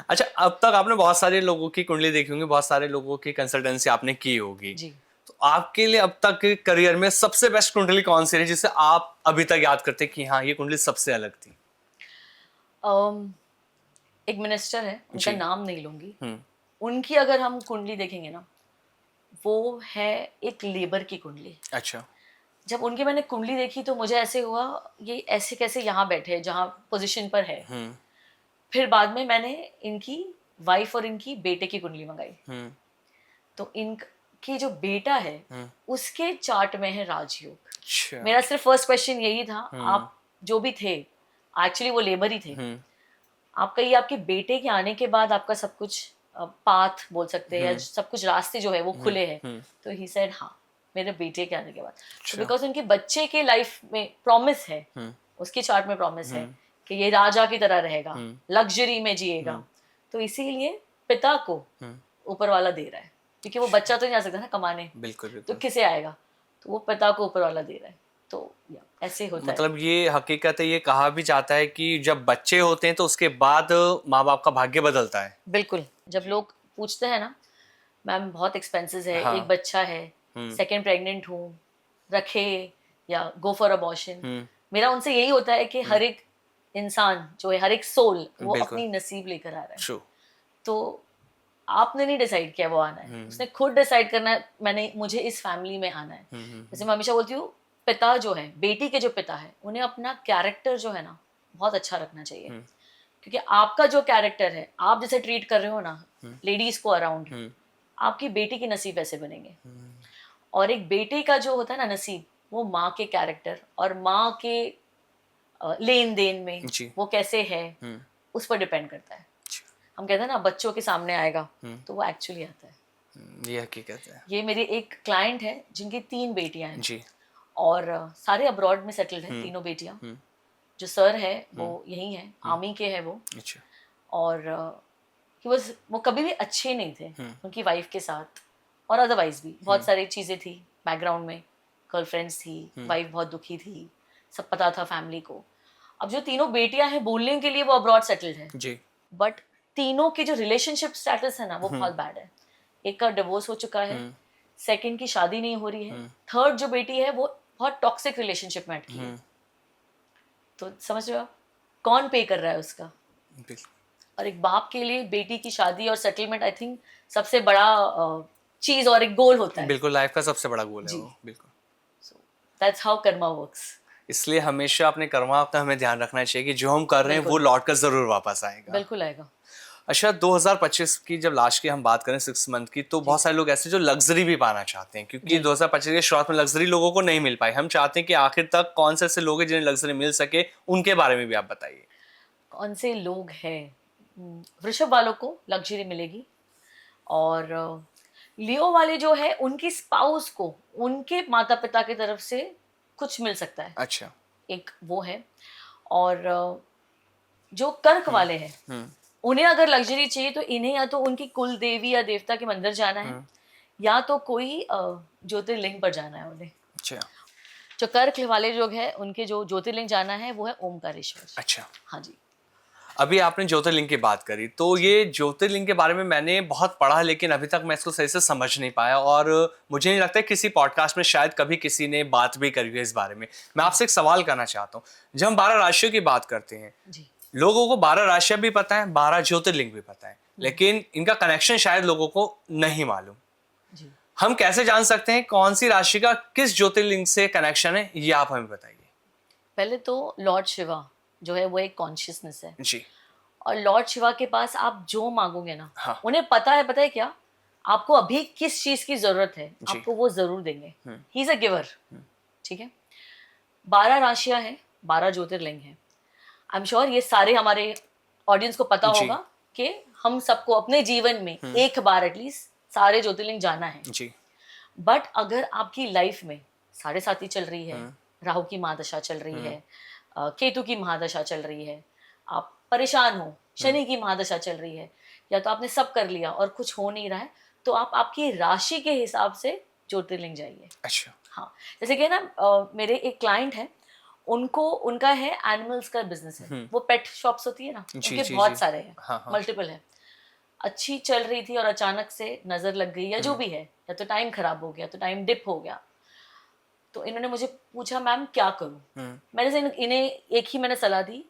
अच्छा, अब तक आपने बहुत सारे लोगों की कुंडली देखी होंगी, बहुत सारे लोगों की कंसल्टेंसी आपने की होगी। जी। तो आपके लिए अब तक के करियर में सबसे बेस्ट कुंडली कौन सी रही जिसे आप अभी तक याद करते हैं कि हाँ ये कुंडली सबसे अलग थी? um, एक मिनिस्टर है, उनका जी। नाम नहीं लूंगी। हम्म। उनकी अगर हम कुंडली देखेंगे ना, वो है एक लेबर की कुंडली। अच्छा। जब उनकी मैंने कुंडली देखी तो मुझे ऐसे हुआ, ये ऐसे कैसे यहाँ बैठे हैं जहाँ पोजीशन पर है। हम्म। फिर बाद में मैंने इनकी वाइफ और इनकी बेटे की कुंडली मंगाई। हम्म। तो इनकी जो बेटा है हम्म। उसके चार्ट में है राजयोग। अच्छा। मेरा सिर्फ फर्स्ट क्वेश्चन यही था, हम्म। आप जो भी थे, एक्चुअली वो लेबर ही थे, हम्म। आपका ये आपके बेटे के आने के बाद आपका सब कुछ पाथ बोल सकते हैं या हम्म। सब कुछ रास्ते जो है वो हम्म। खुले हैं। हम्म। तो ही सेड हाँ, मेरे बेटे के आने के बाद। तो अच्छा। बिकॉज उनके बच्चे के लाइफ में प्रॉमिस है, हम्म। उसकी चार्ट में प्रॉमिस है हम्म। कि ये राजा की तरह रहेगा, हम्म। लग्जरी में जिएगा। हम्म। तो इसीलिए पिता को हम्म। ऊपर वाला दे रहा है, क्योंकि वो बच्चा तो नहीं जा सकता ना कमाने, बिल्कुल तो बिल्कुल। किसे आएगा, तो वो पिता को ऊपर वाला दे रहा है। तो ऐसे होता है। मतलब ये हकीकत है, ये कहा भी जाता है कि जब बच्चे होते हैं तो उसके बाद माँ बाप का भाग्य बदलता है। बिल्कुल, जब लोग पूछते हैं ना, मैम बहुत एक्सपेंसेस है, हाँ। एक बच्चा है, हम्म। सेकंड प्रेग्नेंट हूँ, रखे या गो फॉर अबॉर्शन, हम्म। मेरा उनसे यही होता है कि हम्म। हर एक इंसान जो है, हर एक सोल वो बिल्कुल। अपनी नसीब लेकर आ रहा है। ट्रू। तो आपने नहीं डिसाइड किया वो आना है, हम्म। उसने खुद डिसाइड करना है, मैंने मुझे इस फैमिली में आना है। हम्म। जैसे मैं हमेशा बोलती हूँ, पिता जो है, बेटी के जो पिता है, उन्हें अपना कैरेक्टर जो है ना बहुत अच्छा रखना चाहिए। हम्म। क्योंकि आपका जो कैरेक्टर है, आप जैसे ट्रीट कर रहे हो ना लेडीज को अराउंड, हम्म। आपकी बेटी की नसीब ऐसे बनेंगे। हम्म। और एक बेटे का जो होता है ना नसीब, वो माँ के कैरेक्टर और माँ के लेन देन में जी। वो कैसे है, हम्म। उस पर डिपेंड करता है। अच्छा। हम कहते हैं ना बच्चों के सामने आएगा, हम्म। तो वो एक्चुअली आता है। ये हकीकत है। ये मेरी एक क्लाइंट है जिनकी 3 बेटियां हैं, जी। और सारे अब्रॉड में सेटल्ड हैं हम्म। तीनों बेटियां। हम्म। जो सर है वो हम्म। यही है, हम्म। आर्मी के है वो। अच्छा। और वो कभी भी अच्छे नहीं थे हम्म। उनकी वाइफ के साथ, और अदरवाइज भी बहुत हम्म। सारी चीज़ें थी बैकग्राउंड में, गर्लफ्रेंड्स थी, हम्म। वाइफ बहुत दुखी थी, सब पता था फैमिली को। अब जो तीनों बेटियां हैं, बोलने के लिए वो अब्रॉड सेटल्ड है, जी। बट तीनों की जो रिलेशनशिप स्टेटस है ना वो हम्म। बहुत बैड है। एक का डिवोर्स हो चुका है, हम्म। सेकंड की शादी नहीं हो रही है, हम्म। थर्ड जो बेटी है वो बहुत टॉक्सिक रिलेशनशिप में अटकी है। हम्म। तो समझ रहे हो आप, कौन पे कर रहा है उसका। बिल्कुल। और एक बाप के लिए बेटी की शादी और सेटलमेंट आई थिंक सबसे बड़ा चीज और एक गोल होता है। बिल्कुल लाइफ का सबसे बड़ा गोल है जी। वो। बिल्कुल। So that's how Karma works. इसलिए हमेशा अपने कर्मा का हमें ध्यान रखना चाहिए कि जो हम कर रहे हैं वो बिल्कुल, लौट कर जरूर वापस आएगा। बिल्कुल आएगा। अच्छा, 2025 की जब लास्ट की हम बात करें 6 मंथ की, तो जी। बहुत सारे लोग ऐसे जो लग्जरी भी पाना चाहते हैं, क्योंकि जी। 2025 के शुरुआत में लग्जरी लोगों को नहीं मिल पाई। हम चाहते हैं कि आखिर तक कौन से ऐसे लोग हैं जिन्हें लग्जरी मिल सके, उनके बारे में भी आप बताइए। कौन से लोग हैं? वृषभ वालों को लग्जरी मिलेगी, और लियो वाले जो है उनकी स्पाउस को उनके माता पिता की तरफ से कुछ मिल सकता है, अच्छा। एक वो है। और जो कर्क हम्म। वाले हैं, हम्म। उन्हें अगर लग्जरी चाहिए तो इन्हें या तो उनकी कुल देवी या देवता के मंदिर जाना है, हम्म। या तो कोई ज्योतिर्लिंग पर जाना है उन्हें। अच्छा। जो कर्क वाले लोग हैं उनके जो ज्योतिर्लिंग जाना है वो है ओमकारेश्वर। अच्छा। हाँ जी। अभी आपने ज्योतिर्लिंग की बात करी, तो जी। ये ज्योतिर्लिंग के बारे में मैंने बहुत पढ़ा, लेकिन अभी तक मैं इसको सही से समझ नहीं पाया, और मुझे नहीं लगता किसी पॉडकास्ट में शायद कभी किसी ने बात भी करी है इस बारे में। मैं आपसे एक सवाल करना चाहता हूँ। जब हम 12 राशियों की बात करते हैं, जी। लोगों को 12 राशियां भी पता है, 12 ज्योतिर्लिंग भी पता है, लेकिन इनका कनेक्शन शायद लोगों को नहीं मालूम। जी। हम कैसे जान सकते हैं कौन सी राशि का किस ज्योतिर्लिंग से कनेक्शन है, ये आप हमें बताइए। पहले तो लॉर्ड शिवा जो है वो एक कॉन्शियसनेस है, जी। और लॉर्ड शिवा के पास आप जो मांगोगे ना, हाँ। उन्हें पता है क्या, आपको अभी किस चीज की जरूरत है, जी। आपको वो जरूर देंगे। Hmm. He is a giver. ठीक है। 12 राशियां हैं, 12 ज्योतिर्लिंग हैं। आई एम श्योर ये सारे हमारे ऑडियंस को पता जी। होगा कि हम सबको अपने जीवन में एक बार एटलीस्ट सारे ज्योतिर्लिंग जाना है। जी। बट अगर आपकी लाइफ में साढ़े साथी चल रही है, हम्म। राहु की महादशा चल रही हम्म। है, केतु की महादशा चल रही है, आप परेशान हो, हम्म। शनि की महादशा चल रही है, या तो आपने सब कर लिया और कुछ हो नहीं रहा है, तो आप आपकी राशि के हिसाब से ज्योतिर्लिंग जाइए। अच्छा। हाँ। जैसे कि ना मेरे एक क्लाइंट है, उनको उनका है एनिमल्स का बिजनेस है, वो पेट शॉप्स होती है ना, जी, उनके जी, बहुत जी। सारे हैं, हाँ, हाँ। मल्टीपल है। अच्छी चल रही थी और अचानक से नजर लग गई या जो भी है, या तो टाइम खराब हो गया, तो टाइम डिप हो गया, तो इन्होंने मुझे पूछा मैम क्या करूं। मैंने से इन्हें एक ही मैंने सलाह दी,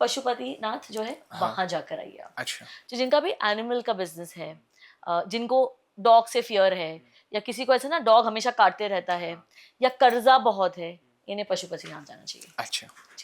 पशुपति नाथ जो है हाँ। वहां जाकर आइए आप। अच्छा। जो जिनका भी एनिमल का बिजनेस है, जिनको डॉग से फियर है, या किसी को ऐसा ना डॉग हमेशा काटते रहता है, या कर्जा बहुत है, इन्हें पशुपति नाथ जाना चाहिए। अच्छा। जी।